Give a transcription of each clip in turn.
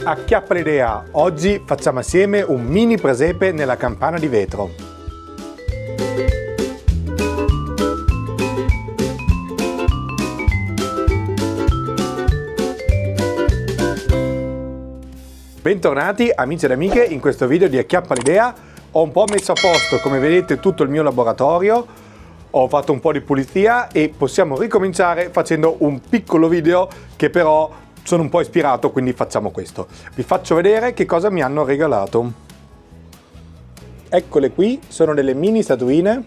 Acchiappa l'idea! Oggi facciamo assieme un mini presepe nella campana di vetro. Bentornati amici ed amiche in questo video di Acchiappa l'idea. Ho un po' messo a posto, come vedete, tutto il mio laboratorio, ho fatto un po' di pulizia e possiamo ricominciare facendo un piccolo video che però sono un po' ispirato, quindi facciamo questo. Vi faccio vedere che cosa mi hanno regalato. Eccole qui, sono delle mini statuine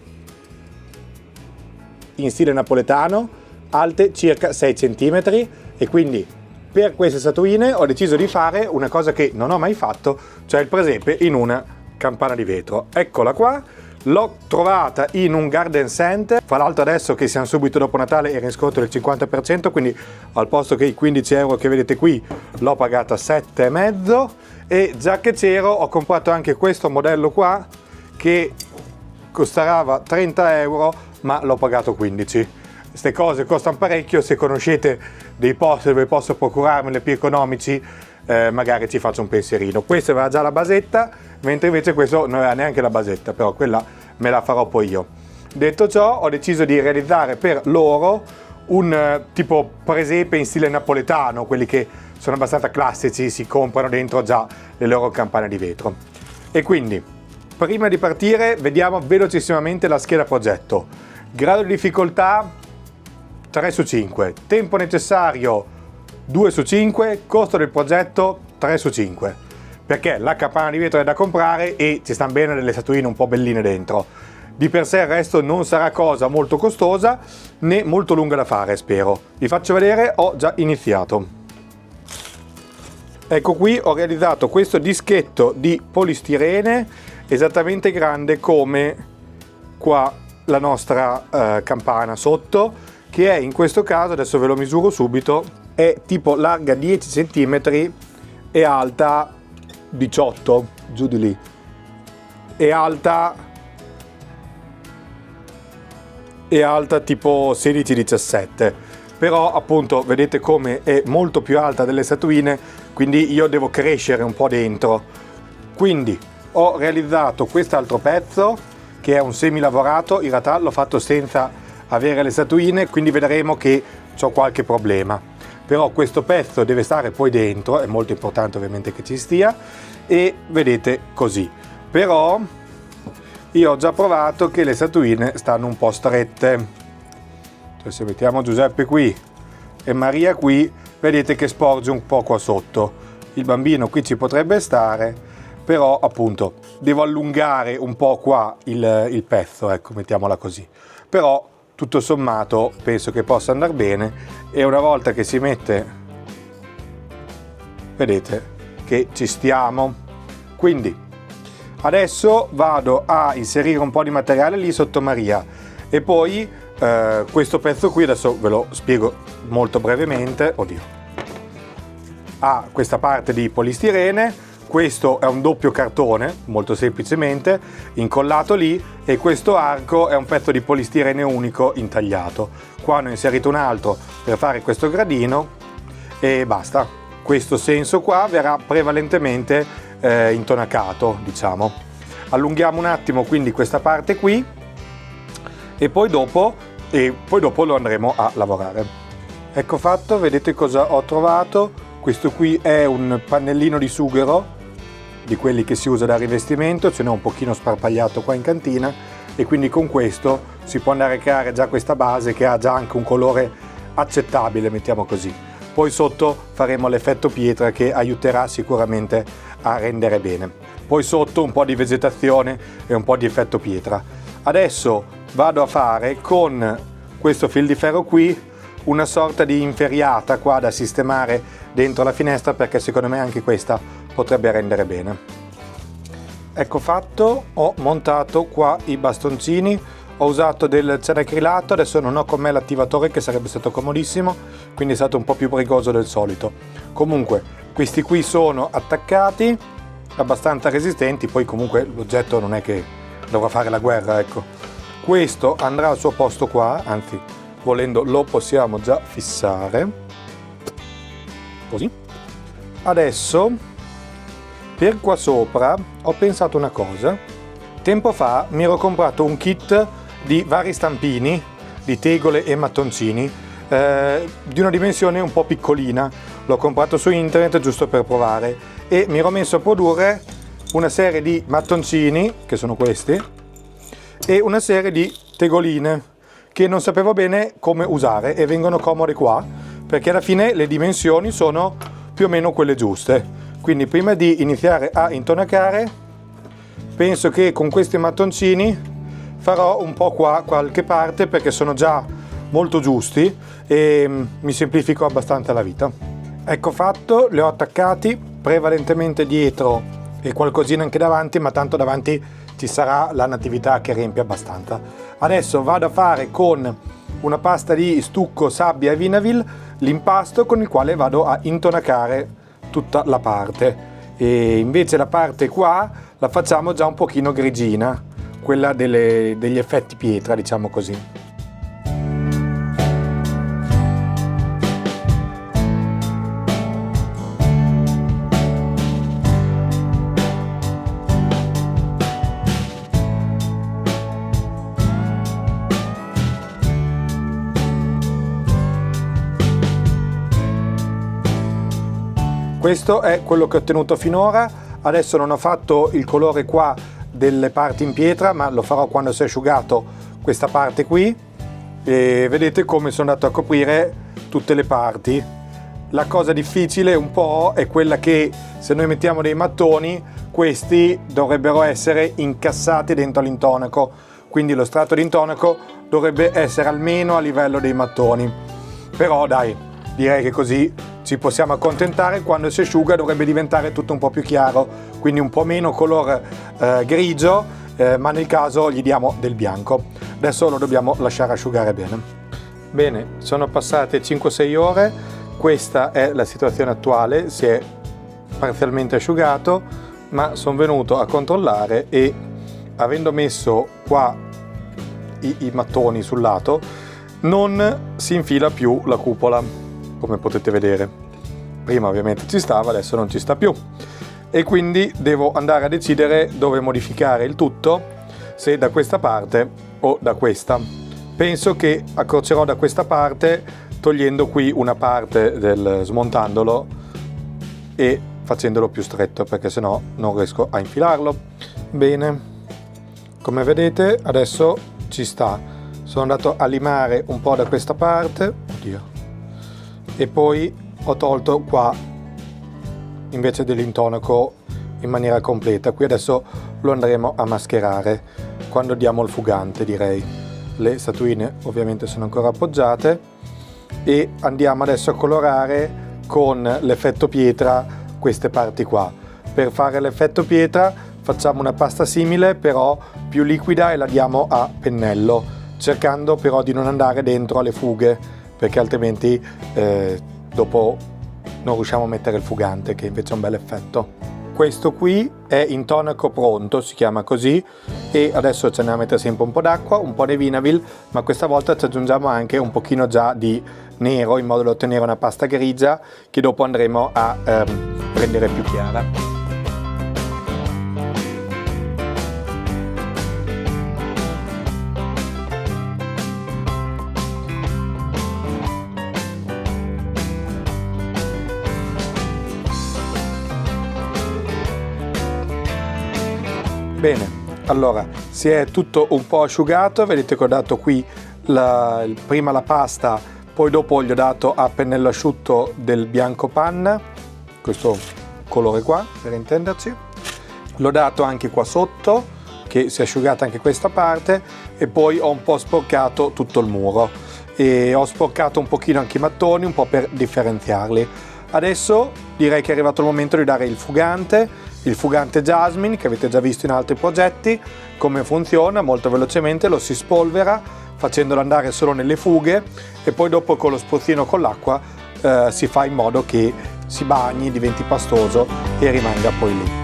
in stile napoletano, alte circa 6 cm e quindi per queste statuine ho deciso di fare una cosa che non ho mai fatto, cioè il presepe in una campana di vetro. Eccola qua, l'ho trovata in un garden center, fra l'altro adesso che siamo subito dopo Natale era in sconto del 50%, quindi al posto che i 15 euro che vedete qui l'ho pagata 7,5 e già che c'ero ho comprato anche questo modello qua che costava 30 euro ma l'ho pagato 15. Queste cose costano parecchio, se conoscete dei posti dove posso procurarmele più economici magari ci faccio un pensierino. Questa aveva già la basetta, mentre invece questo non aveva neanche la basetta, però quella me la farò poi io. Detto ciò, ho deciso di realizzare per loro un tipo presepe in stile napoletano, quelli che sono abbastanza classici, si comprano dentro già le loro campane di vetro. E quindi, prima di partire, vediamo velocissimamente la scheda progetto. Grado di difficoltà 3 su 5, tempo necessario 2 su 5, costo del progetto 3 su 5, perché la campana di vetro è da comprare e ci stanno bene delle statuine un po' belline dentro. Di per sé il resto non sarà cosa molto costosa né molto lunga da fare, spero. Vi faccio vedere, ho già iniziato. Ecco qui, ho realizzato questo dischetto di polistirene esattamente grande come qua la nostra campana sotto, che è in questo caso, adesso ve lo misuro subito, è tipo larga 10 cm e alta 18, giù di lì, e alta tipo 16-17, però appunto vedete come è molto più alta delle statuine, quindi io devo crescere un po' dentro. Quindi ho realizzato quest'altro pezzo che è un semilavorato, in realtà l'ho fatto senza avere le statuine, quindi vedremo che ho qualche problema. Però questo pezzo deve stare poi dentro, è molto importante ovviamente che ci stia, e vedete così. Però io ho già provato che le statuine stanno un po' strette. Cioè, se mettiamo Giuseppe qui e Maria qui, vedete che sporge un po' qua sotto. Il bambino qui ci potrebbe stare, però appunto devo allungare un po' qua il pezzo, ecco, mettiamola così. Però tutto sommato penso che possa andare bene e una volta che si mette, vedete che ci stiamo. Quindi adesso vado a inserire un po' di materiale lì sotto Maria e poi questo pezzo qui adesso ve lo spiego molto brevemente. Ha questa parte di polistirene, questo è un doppio cartone, molto semplicemente, incollato lì, e questo arco è un pezzo di polistirene unico intagliato. Qua ne ho inserito un altro per fare questo gradino e basta. Questo senso qua verrà prevalentemente intonacato, diciamo. Allunghiamo un attimo quindi questa parte qui e poi dopo lo andremo a lavorare. Ecco fatto, vedete cosa ho trovato? Questo qui è un pannellino di sughero, di quelli che si usa da rivestimento, ce n'è un pochino sparpagliato qua in cantina e quindi con questo si può andare a creare già questa base che ha già anche un colore accettabile, mettiamo così. Poi sotto faremo l'effetto pietra che aiuterà sicuramente a rendere bene. Poi sotto un po' di vegetazione e un po' di effetto pietra. Adesso vado a fare con questo fil di ferro qui una sorta di inferriata qua da sistemare dentro la finestra, perché secondo me anche questa potrebbe rendere bene. Ecco fatto, ho montato qua i bastoncini, ho usato del cenecrilato, adesso non ho con me l'attivatore che sarebbe stato comodissimo, quindi è stato un po' più brigoso del solito. Comunque questi qui sono attaccati, abbastanza resistenti, poi comunque l'oggetto non è che dovrà fare la guerra, ecco. Questo andrà al suo posto qua, anzi volendo lo possiamo già fissare, così. Adesso Per qua sopra ho pensato una cosa. Tempo fa mi ero comprato un kit di vari stampini di tegole e mattoncini di una dimensione un po' piccolina. L'ho comprato su internet giusto per provare e mi ero messo a produrre una serie di mattoncini, che sono questi, e una serie di tegoline che non sapevo bene come usare e vengono comode qua perché alla fine le dimensioni sono più o meno quelle giuste. Quindi prima di iniziare a intonacare penso che con questi mattoncini farò un po' qua qualche parte perché sono già molto giusti e mi semplifico abbastanza la vita. Ecco fatto, li ho attaccati prevalentemente dietro e qualcosina anche davanti, ma tanto davanti ci sarà la natività che riempie abbastanza. Adesso vado a fare con una pasta di stucco, sabbia e vinaville l'impasto con il quale vado a intonacare tutta la parte, e invece la parte qua la facciamo già un pochino grigina, quella degli effetti pietra, diciamo così. Questo è quello che ho ottenuto finora. Adesso non ho fatto il colore qua delle parti in pietra, ma lo farò quando si è asciugato questa parte qui, e vedete come sono andato a coprire tutte le parti. La cosa difficile un po' è quella che se noi mettiamo dei mattoni, questi dovrebbero essere incassati dentro l'intonaco, quindi lo strato di intonaco dovrebbe essere almeno a livello dei mattoni. Però dai, direi che così ci possiamo accontentare. Quando si asciuga dovrebbe diventare tutto un po' più chiaro, quindi un po' meno color grigio, ma nel caso gli diamo del bianco. Adesso lo dobbiamo lasciare asciugare bene. Bene, sono passate 5-6 ore, questa è la situazione attuale, si è parzialmente asciugato, ma sono venuto a controllare e avendo messo qua i mattoni sul lato non si infila più la cupola, come potete vedere. Prima ovviamente ci stava, adesso non ci sta più e quindi devo andare a decidere dove modificare il tutto, se da questa parte o da questa. Penso che accorcerò da questa parte, togliendo qui una parte smontandolo e facendolo più stretto, perché sennò non riesco a infilarlo. Bene, come vedete adesso ci sta. Sono andato a limare un po' da questa parte, oddio, e poi ho tolto qua invece dell'intonaco in maniera completa. Qui adesso lo andremo a mascherare quando diamo il fugante, direi. Le statuine ovviamente sono ancora appoggiate e andiamo adesso a colorare con l'effetto pietra queste parti qua. Per fare l'effetto pietra facciamo una pasta simile però più liquida e la diamo a pennello, cercando però di non andare dentro alle fughe, perché altrimenti dopo non riusciamo a mettere il fugante, che invece è un bel effetto. Questo qui è intonaco pronto, si chiama così, e adesso ci andiamo a mettere sempre un po' d'acqua, un po' di vinaville, ma questa volta ci aggiungiamo anche un pochino già di nero in modo da ottenere una pasta grigia che dopo andremo a rendere più chiara. Bene, allora si è tutto un po' asciugato, vedete che ho dato qui prima la pasta, poi dopo gli ho dato a pennello asciutto del bianco panna, questo colore qua per intenderci, l'ho dato anche qua sotto che si è asciugata anche questa parte e poi ho un po' sporcato tutto il muro e ho sporcato un pochino anche i mattoni, un po' per differenziarli. Adesso direi che è arrivato il momento di dare il fugante Jasmine che avete già visto in altri progetti. Come funziona? Molto velocemente lo si spolvera facendolo andare solo nelle fughe e poi dopo con lo spruzzino con l'acqua si fa in modo che si bagni, diventi pastoso e rimanga poi lì.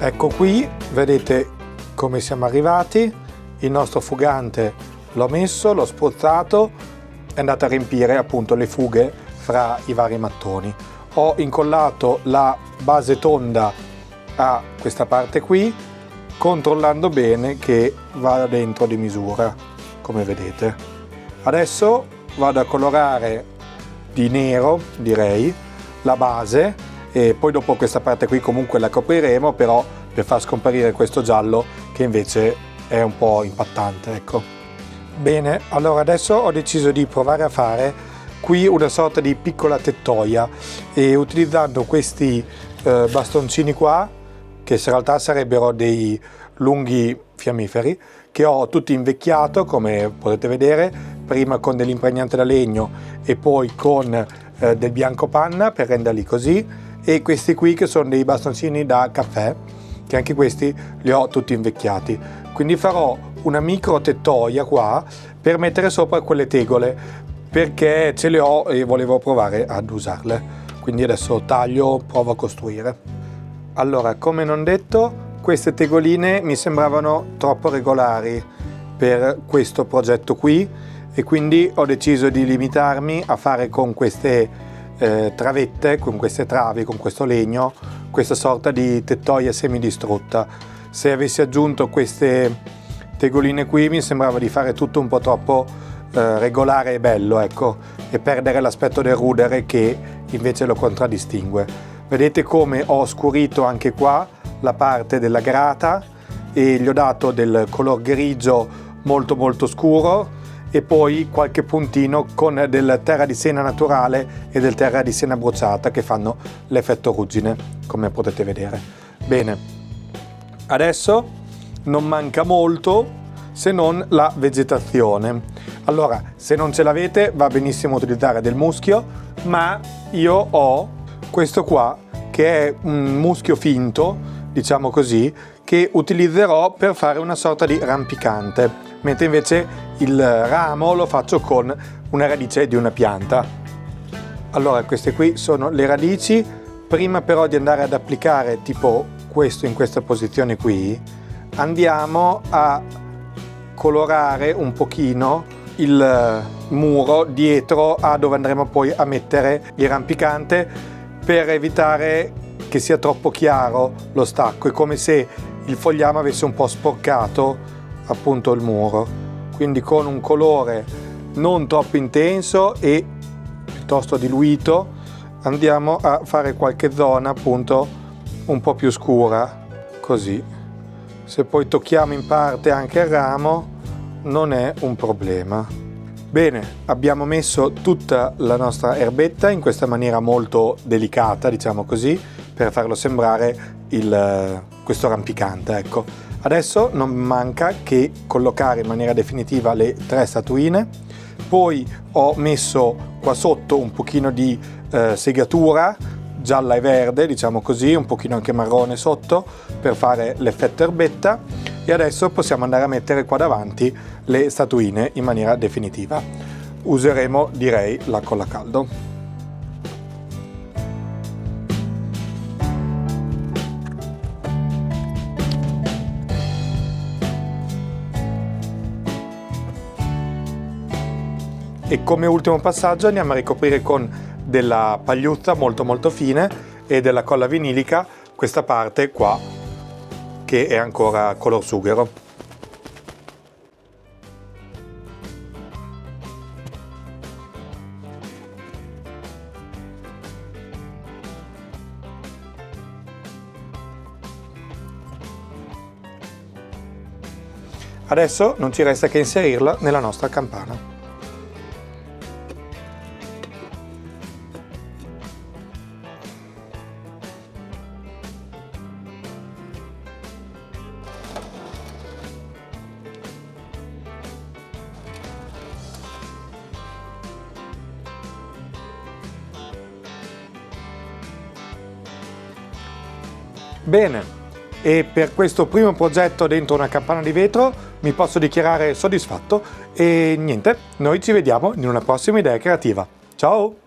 Ecco qui, vedete come siamo arrivati. Il nostro fugante l'ho messo, l'ho spruzzato, è andato a riempire appunto le fughe fra i vari mattoni. Ho incollato la base tonda a questa parte qui, controllando bene che vada dentro di misura, come vedete. Adesso vado a colorare di nero, direi, la base, e poi dopo questa parte qui comunque la copriremo, però per far scomparire questo giallo che invece è un po' impattante, ecco. Bene, allora adesso ho deciso di provare a fare qui una sorta di piccola tettoia, e utilizzando questi bastoncini qua, che in realtà sarebbero dei lunghi fiammiferi, che ho tutti invecchiato, come potete vedere, prima con dell'impregnante da legno e poi con del bianco panna per renderli così, e questi qui che sono dei bastoncini da caffè, che anche questi li ho tutti invecchiati. Quindi farò una micro tettoia qua per mettere sopra quelle tegole, perché ce le ho e volevo provare ad usarle. Quindi adesso taglio, provo a costruire. Allora, come non detto, queste tegoline mi sembravano troppo regolari per questo progetto qui, e quindi ho deciso di limitarmi a fare con queste travette, con queste travi, con questo legno, questa sorta di tettoia semidistrutta. Se avessi aggiunto queste tegoline qui mi sembrava di fare tutto un po' troppo regolare e bello, ecco, e perdere l'aspetto del rudere che invece lo contraddistingue. Vedete come ho scurito anche qua la parte della grata e gli ho dato del color grigio molto molto scuro, e poi qualche puntino con del terra di siena naturale e del terra di siena bruciata che fanno l'effetto ruggine, come potete vedere. Bene, adesso non manca molto se non la vegetazione. Allora, se non ce l'avete va benissimo utilizzare del muschio, ma io ho questo qua che è un muschio finto, diciamo così, che utilizzerò per fare una sorta di rampicante, mentre invece il ramo lo faccio con una radice di una pianta. Allora, queste qui sono le radici. Prima però di andare ad applicare tipo questo in questa posizione qui, andiamo a colorare un pochino il muro dietro a dove andremo poi a mettere il rampicante, per evitare che sia troppo chiaro lo stacco. È come se il fogliame avesse un po' sporcato appunto il muro, quindi con un colore non troppo intenso e piuttosto diluito andiamo a fare qualche zona appunto un po' più scura, così. Se poi tocchiamo in parte anche il ramo non è un problema. Bene, abbiamo messo tutta la nostra erbetta in questa maniera molto delicata, diciamo così, per farlo sembrare questo rampicante, ecco. Adesso non manca che collocare in maniera definitiva le 3 statuine. Poi ho messo qua sotto un pochino di segatura gialla e verde, diciamo così, un pochino anche marrone sotto per fare l'effetto erbetta, e adesso possiamo andare a mettere qua davanti le statuine in maniera definitiva. Useremo, direi, la colla a caldo. E come ultimo passaggio andiamo a ricoprire con della pagliuzza molto molto fine e della colla vinilica questa parte qua che è ancora color sughero. Adesso non ci resta che inserirla nella nostra campana. Bene, e per questo primo progetto dentro una campana di vetro mi posso dichiarare soddisfatto, e niente, noi ci vediamo in una prossima idea creativa. Ciao!